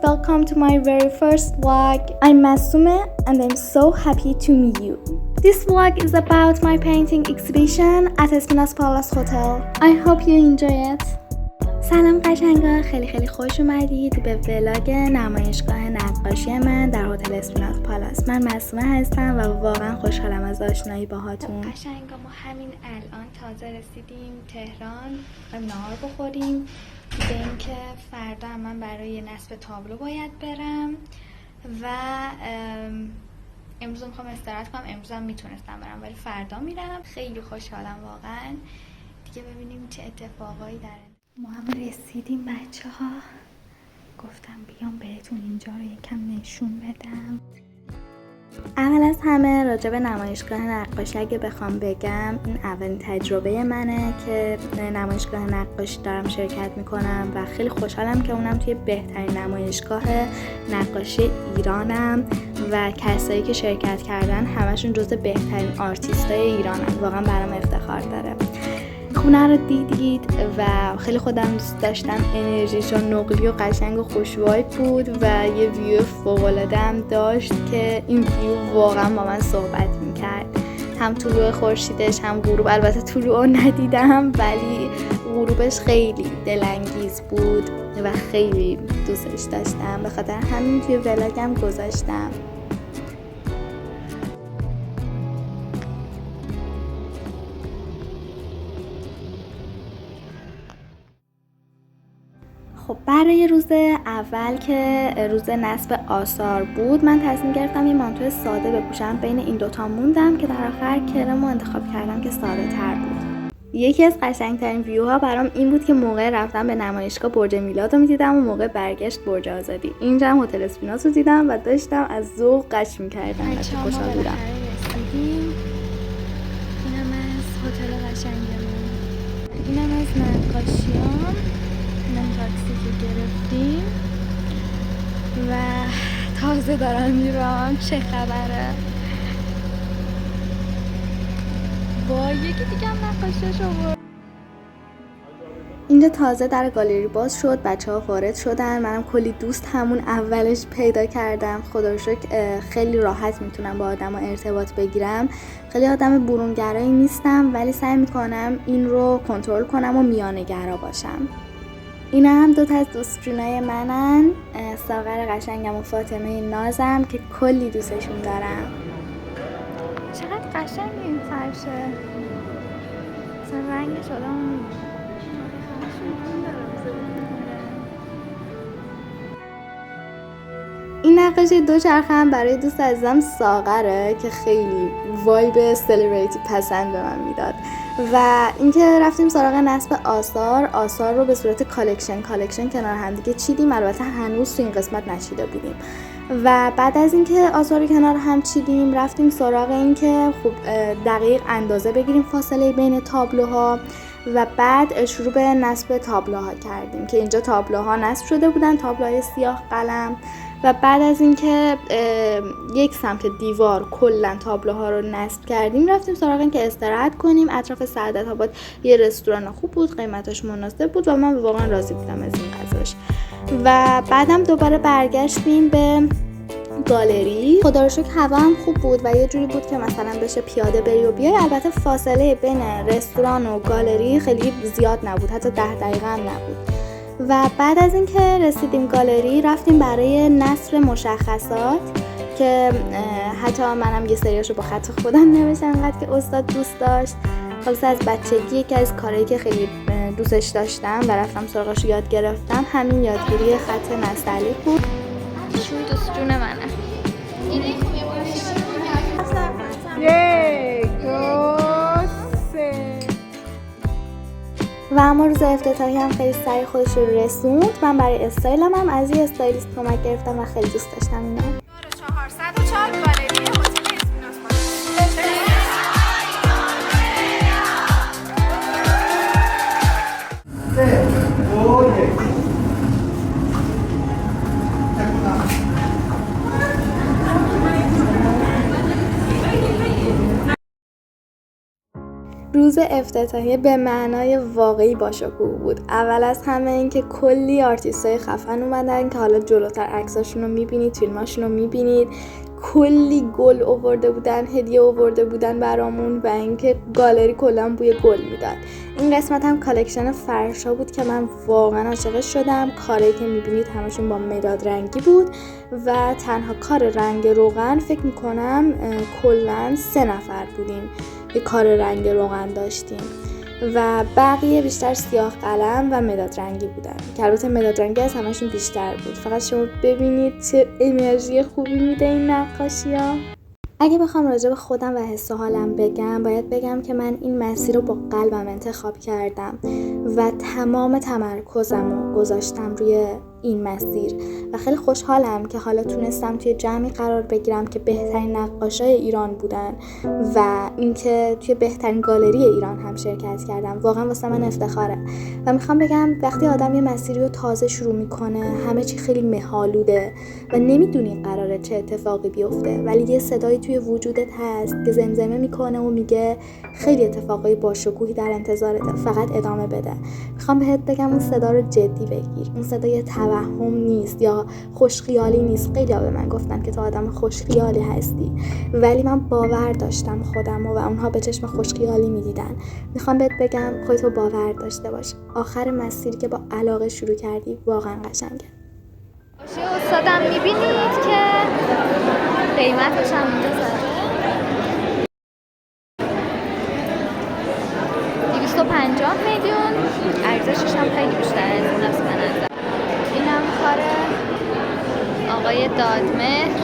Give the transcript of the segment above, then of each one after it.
welcome to my very first vlog. I'm Masume and I'm so happy to meet you. This vlog is about my painting exhibition at Espinas Palace Hotel. I hope you enjoy it. سلام قشنگا، خیلی خوش اومدید به ولاگ نمایشگاه نقاشی من در هتل اسپیناس پالاس. من مسومه هستم و واقعا خوشحالم از آشنایی باهاتون. قشنگا ما همین الان تازه رسیدیم تهران، می‌خوایم نهار بخوریم. دیگه اینکه فردا من برای نصب تابلو باید برم و امروز میخوام استراحت کنم. امروز هم میتونستم برم ولی فردا میرم. خیلی خوشحالم واقعا. دیگه ببینیم چه اتفاقایی داره. ما هم رسیدیم بچه ها. گفتم بیام بهتون اینجا رو یکم نشون بدم. اول از همه راجع به نمایشگاه نقاشی اگه بخوام بگم، این اولین تجربه منه که نمایشگاه نقاشی دارم شرکت میکنم و خیلی خوشحالم که اونم توی بهترین نمایشگاه نقاشی ایرانم و کسایی که شرکت کردن همشون جزو بهترین آرتیستای ایرانن. واقعا برام افتخار داره. خونه رو دیدید و خیلی خودم دوست داشتم. انرژیشون نقلی و قشنگ و خوشوایب بود و یه ویو فوق‌العاده هم داشت که این ویو واقعا با من صحبت میکرد. هم طلوع خورشیدش هم غروب. البته طلوع رو ندیدم ولی غروبش خیلی دلانگیز بود و خیلی دوستش داشتم. به خاطر همین توی ولاگم گذاشتم. خب برای روز اول که روز نصب آثار بود، من تصمیم گرفتم یه مانتو ساده بپوشم. بین این دوتا موندم که در آخر کرم رو انتخاب کردم که ساده تر بود. یکی از قشنگترین ویوها برام این بود که موقع رفتن به نمایشگاه برج میلاد رو میدیدم و موقع برگشت برج آزادی. اینجا هم هتل اسپیناس رو دیدم و داشتم از ذوق قش می‌کردم. خوشحال بودم. اینم از هتل قشنگمون. اینم از نقاشیام. تاکسی که گرفتیم و تازه دارم میرم. چه خبره؟ با یکی دیگه هم نقاشیش آورد. اینجا تازه در گالری باز شد، بچه ها وارد شدن. منم کلی دوست همون اولش پیدا کردم. خدا رو شکر خیلی راحت میتونم با آدم ها ارتباط بگیرم. خیلی آدم برونگرایی نیستم ولی سعی میکنم این رو کنترل کنم و میانه‌گرا باشم. اینا هم دوتا از دوستجونای منن، ساغر قشنگم و فاطمه نازم که کلی دوستشون دارم. چقدر قشنگ این فرشه. مثلا رنگش آدم این نقاشی دوچرخه هم برای دوست عزیزم ساغره که خیلی وایب سلبریتی پسند به من میداد. و اینکه رفتیم سراغ نصب آثار رو به صورت کالکشن کنار هم دیگه چیدیم. البته هنوز تو این قسمت نچیده بودیم. و بعد از اینکه آثار رو کنار هم چیدیم رفتیم سراغ اینکه خب دقیق اندازه بگیریم فاصله بین تابلوها و بعد شروع به نصب تابلوها کردیم که اینجا تابلوها نصب شده بودن، تابلوهای سیاه قلم. و بعد از اینکه یک سمت دیوار کلا تابلوها رو نصب کردیم رفتیم سراغ اینکه استراحت کنیم. اطراف سعادت آباد یه رستوران خوب بود، قیمتش مناسب بود و من واقعا راضی بودم از این غذاش. و بعدم دوباره برگشتیم به گالری. خدا رو شکر هوا هم خوب بود و یه جوری بود که مثلا بشه پیاده بری و بیای. البته فاصله بین رستوران و گالری خیلی زیاد نبود، حتی 10 دقیقه هم نبود. و بعد از اینکه رسیدیم گالری رفتیم برای نصب مشخصات که حتی منم یه سریاشو با خط خودم نوشتم انقدر که استاد دوست داشت. خلاص از بچگی یکی از کارهایی که خیلی دوستش داشتم و رفتم سراغش یاد گرفتم همین یادگیری خط نستعلیق بود. چون دوست جون منه. و اما روز افتتاحی هم خیلی سریع خودش رو رسوند. من برای استایلم هم از یه استایلیست کمک گرفتم و خیلی دوست داشتم اینا. 404 گالری هتل اسپیناس روز افتتاحیه به معنای واقعی باشکوه بود. اول از همه این که کلی آرتیستای خفن اومدن که حالا جلوتر عکساشون رو میبینید، فیلماشون رو میبینید. کلی گل آورده بودن، هدیه آورده بودن برامون و اینکه گالری کلا بوی گل میداد. این قسمت هم کالکشن فرشا بود که من واقعا عاشقش شدم. کاری که میبینید همشون با مداد رنگی بود و تنها کار رنگ روغن فکر میکنم کلا 3 نفر بودیم یه کار رنگ روغن داشتیم و بقیه بیشتر سیاه قلم و مداد رنگی بودن که البته مداد رنگی از همشون بیشتر بود. فقط شما ببینید چه انرژی خوبی میده این نقاشی ها. اگه بخوام راجع به خودم و حس و حالم بگم، باید بگم که من این مسیر رو با قلبم انتخاب کردم و تمام تمرکزم رو گذاشتم روی این مسیر و خیلی خوشحالم که حالا تونستم توی جمعی قرار بگیرم که بهترین نقاشای ایران بودن و اینکه توی بهترین گالری ایران هم شرکت کردم. واقعا واسه من افتخاره و میخوام بگم وقتی آدم یه مسیری رو تازه شروع میکنه همه چی خیلی مه‌آلوده و نمیدونی قراره چه اتفاقی بیفته، ولی یه صدایی توی وجودت هست که زمزمه میکنه و میگه خیلی اتفاقای باشکوهی در انتظارته، فقط ادامه بده. میخوام بهت بگم اون صدا رو جدی بگیر. اون صدا یه توهم نیست یا خوشخیالی نیست. خیلی ها به من گفتن که تو آدم خوشخیالی هستی، ولی من باور داشتم خودم و اونها به چشم خوشخیالی میدیدن. میخوام بهت بگم خودتو باور داشته باش. آخر مسیری که با علاقه شروع کردی واقعا قشنگه. استادم میبینید که قیمتش هم اینجا زده 250 میلیون، ارزشش هم خیلی بیشتر از اون است به نظر. این هم کار آقای دادمهر.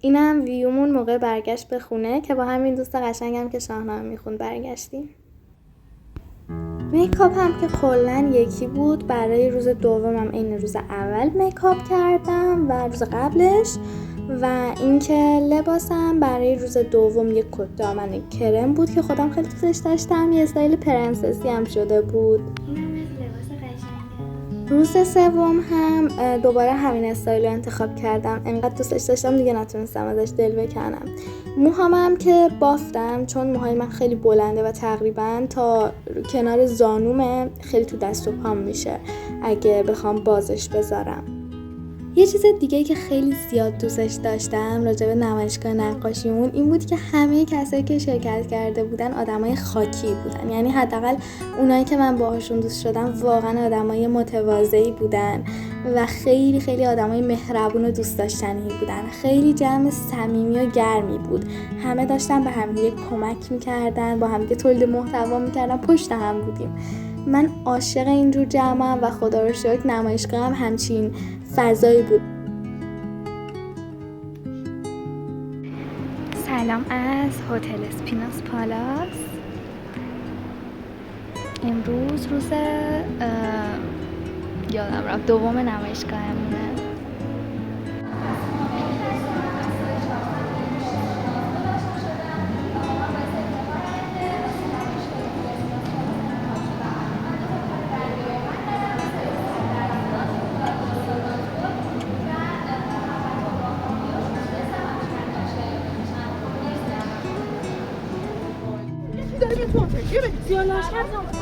اینم ویومون موقع برگشت به خونه که با همین دوست قشنگم که شاهنامه میخوند برگشتیم. میکاپ هم که کلن یکی بود. برای روز دومم این روز اول میکاپ کردم و روز قبلش و اینکه لباسم برای روز دوم یک کت دامن کرم بود که خودم خیلی دوستش داشتم. یه استایل پرنسسی هم شده بود. روز سوم هم دوباره همین استایل رو انتخاب کردم. انقدر دوستش داشتم دیگه نتونستم ازش دل بکنم. موهام که بافتم، چون موهای من خیلی بلنده و تقریبا تا کنار زانومه، خیلی تو دست و پام میشه اگه بخوام بازش بذارم. یه چیز دیگه که خیلی زیاد دوستش داشتم راجع به نمایشگاه نقاشیمون این بود که همه کسایی که شرکت کرده بودن آدمای خاکی بودن. یعنی حداقل اونایی که من باهاشون دوست شدم واقعا آدمای متواضعی بودن و خیلی خیلی آدمای مهربون و دوست داشتنی بودن. خیلی جمع صمیمی و گرمی بود. همه داشتن به همدیگه کمک می‌کردن، با همدیگه تولید محتوا می‌کردن، پشت هم بودیم. من عاشق اینجور جمعم و خدا رو شکر نمایشگاه هم همچین فضایی بود. سلام از هتل اسپیناس پالاس. امروز روز یادم رفت دوم نمایشگاهمونه.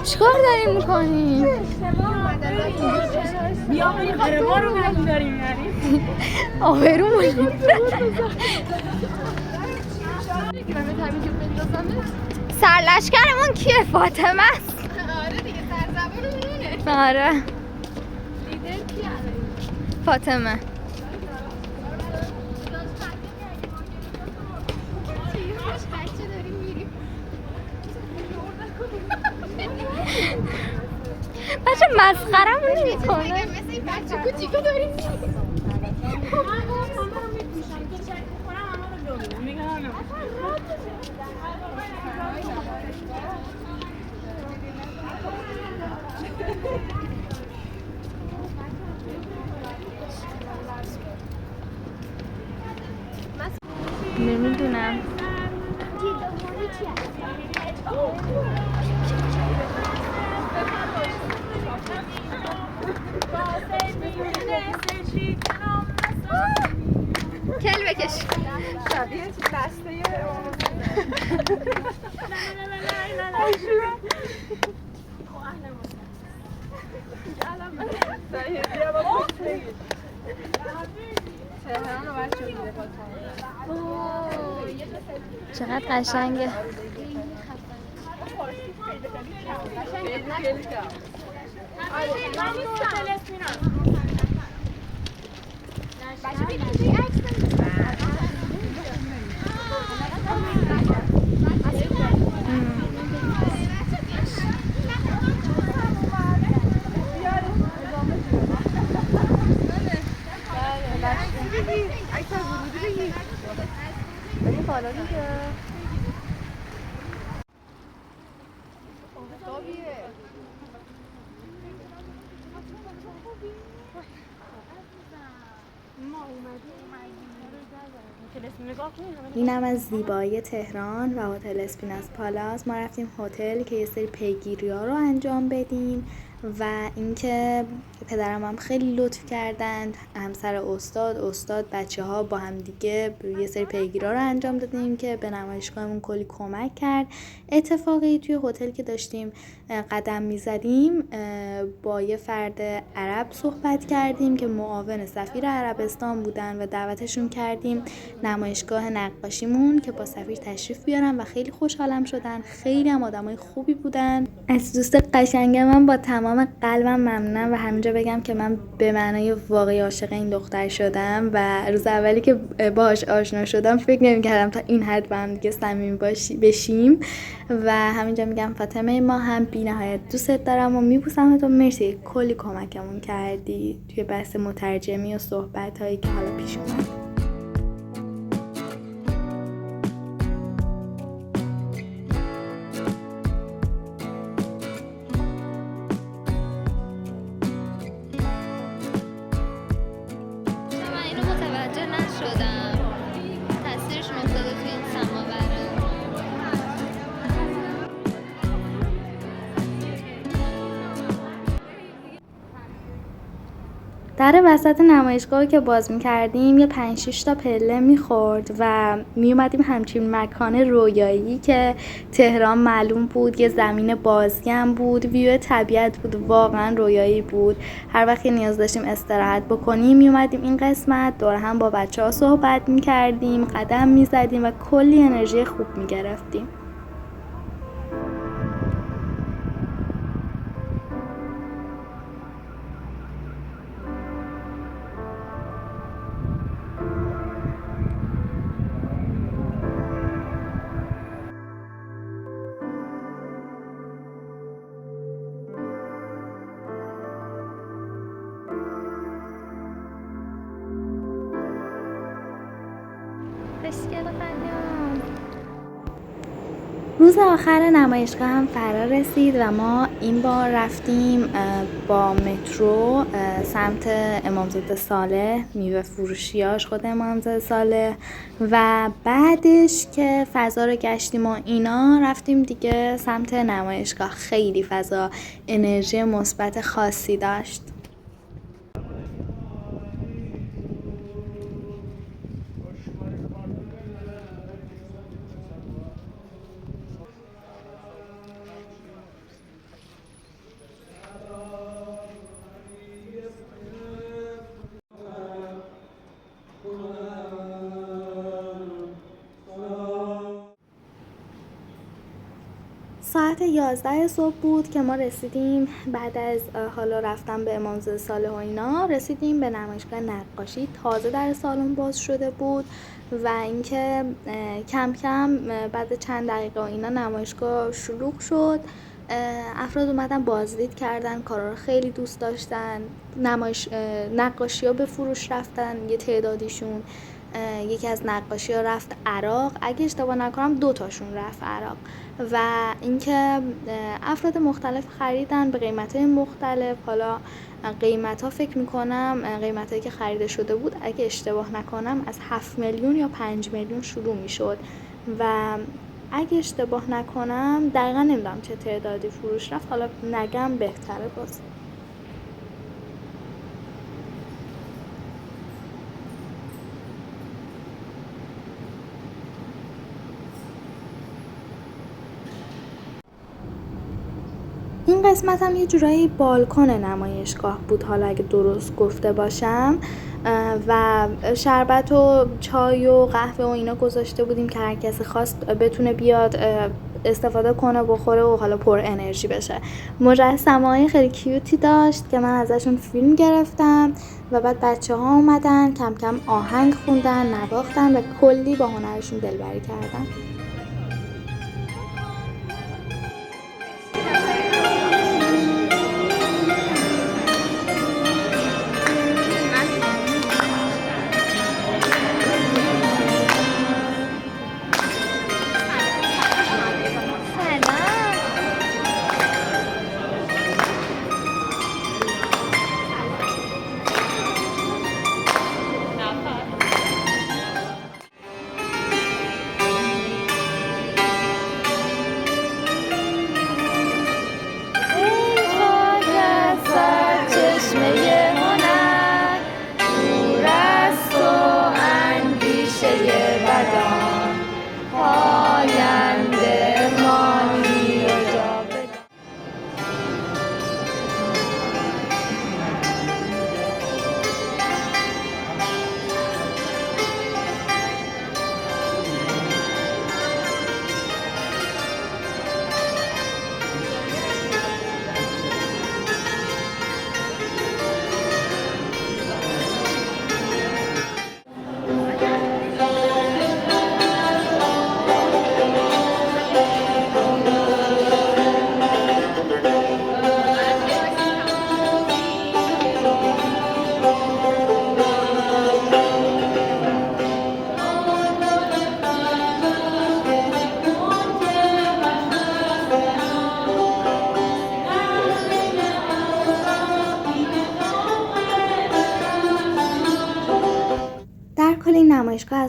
چیکار داریم میکنیم؟ بیا ما رو داریم یعنی آبرومون سرلشکرمون کیه؟ فاطمه است. آره دیگه سرزبونمونه. آره لیدر کیه؟ فاطمه. بچه مسخرمون میکنه. مثل این بچه کوچیکو داریم نمیدونم. کل بکش. شبیه بسته چقدر قشنگه. اینم از زیبایی تهران و هتل اسپیناس پالاس. ما رفتیم هتل که یه سری پیگیری‌ها رو انجام بدیم و اینکه پدرم هم خیلی لطف کردند، همسر استاد بچه‌ها با هم دیگه یه سری پیگیری‌ها رو انجام دادیم که به نمایشگاهمون کلی کمک کرد. اتفاقی توی هتل که داشتیم قدم می‌زدیم با یه فرد عرب صحبت کردیم که معاون سفیر عربستان بودن و دعوتشون کردیم نمایشگاه نقاشیمون که با سفیر تشریف بیارن و خیلی خوشحالم شدن. خیلی هم آدمای خوبی بودن. از دوست قشنگم من با تمام قلبم ممنونم و همینجا بگم که من به معنای واقعی عاشق این دختر شدم و روز اولی که باهاش آشنا شدم فکر نمی‌کردم تا این حد با هم دیگه صمیمی بشیم و همینجا میگم فاطمه ما هم بی‌نهایت دوست دارم و میبوسمت و مرسی کلی کمکمون کردی توی بحث مترجمی و صحبت‌هایی که حالا پیش اومد. من اینو متوجه نشدم. سر وسط نمایشگاه که باز می‌کردیم یه 5-6 تا پله می‌خورد و میومدیم همچین مکان رویایی که تهران معلوم بود، یه زمین بازگم بود، ویو طبیعت بود، واقعا رویایی بود. هر وقت نیاز داشتیم استراحت بکنیم میومدیم این قسمت، دور هم با بچه‌ها صحبت می‌کردیم، قدم می‌زدیم و کلی انرژی خوب می‌گرفتیم. خوشگل قلیان. روز آخر نمایشگاه هم فرا رسید و ما این بار رفتیم با مترو سمت امامزاده صالح، میوه فروشیاش خود امامزاده صالح، و بعدش که فضا رو گشتیم و اینا رفتیم دیگه سمت نمایشگاه. خیلی فضا انرژی مثبت خاصی داشت. ساعت 11 صبح بود که ما رسیدیم. بعد از حالا رفتم به امامزاده صالح و اینا رسیدیم به نمایشگاه نقاشی. تازه در سالن باز شده بود و اینکه کم کم بعد چند دقیقه و اینا نمایشگاه شلوغ شد. افراد اومدن بازدید کردن، کارا رو خیلی دوست داشتن. نقاشی ها به فروش رفتن، یه تعدادیشون. یکی از نقاشی ها رفت عراق، اگه اشتباه نکنم 2 تاشون رفت عراق، و اینکه افراد مختلف خریدن به قیمت‌های مختلف. حالا قیمت‌ها فکر می‌کنم قیمتایی که خریده شده بود اگه اشتباه نکنم از 7 میلیون یا 5 میلیون شروع می‌شد و اگه اشتباه نکنم دقیقا نمیدونم چه تعدادی فروش رفت، حالا نگم بهتره باز. این قسمت هم یه جورایی بالکن نمایشگاه بود، حالا اگه درست گفته باشم، و شربت و چای و قهوه و اینا گذاشته بودیم که هر کسی خواست بتونه بیاد استفاده کنه، بخوره و حالا پر انرژی بشه. مجسمه‌های خیلی کیوتی داشت که من ازشون فیلم گرفتم و بعد بچه‌ها اومدن کم کم آهنگ خوندن، نواختن و کلی با هنرشون دلبری کردن.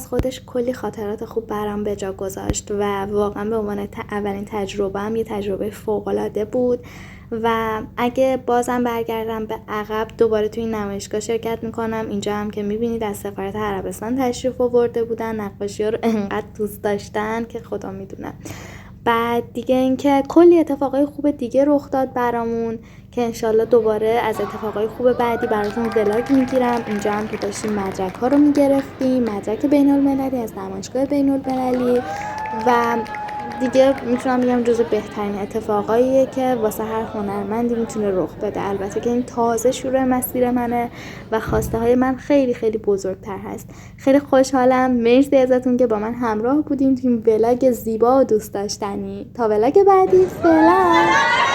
از خودش کلی خاطرات خوب برام به جا گذاشت و واقعا به عنوان اولین تجربه هم یه تجربه فوق‌العاده بود و اگه بازم برگردم به عقب دوباره توی این نمایشگاه شرکت میکنم. اینجا هم که میبینید از سفارت عربستان تشریف آورده بودن، نقاشی ها رو انقدر دوست داشتن که خدا میدونه. بعد دیگه اینکه کلی اتفاقای خوب دیگه رخ داد برامون که انشالله دوباره از اتفاقای خوب بعدی براتون ولاگ میگیرم. اینجا هم که داشتیم مدرک ها رو میگرفتیم، مدرک بین المللی از نمایشگاه بین المللی و دیگه میتونم بگم جزو بهترین اتفاقاییه که واسه هر هنرمندی میتونه رخ بده. البته که این تازه شروع مسیر منه و خواسته های من خیلی خیلی بزرگتر هست. خیلی خوشحالم. مرسی ازتون که با من همراه بودین تو این ولاگ زیبا و دوست داشتنی. تا ولاگ بعدی، فعلا.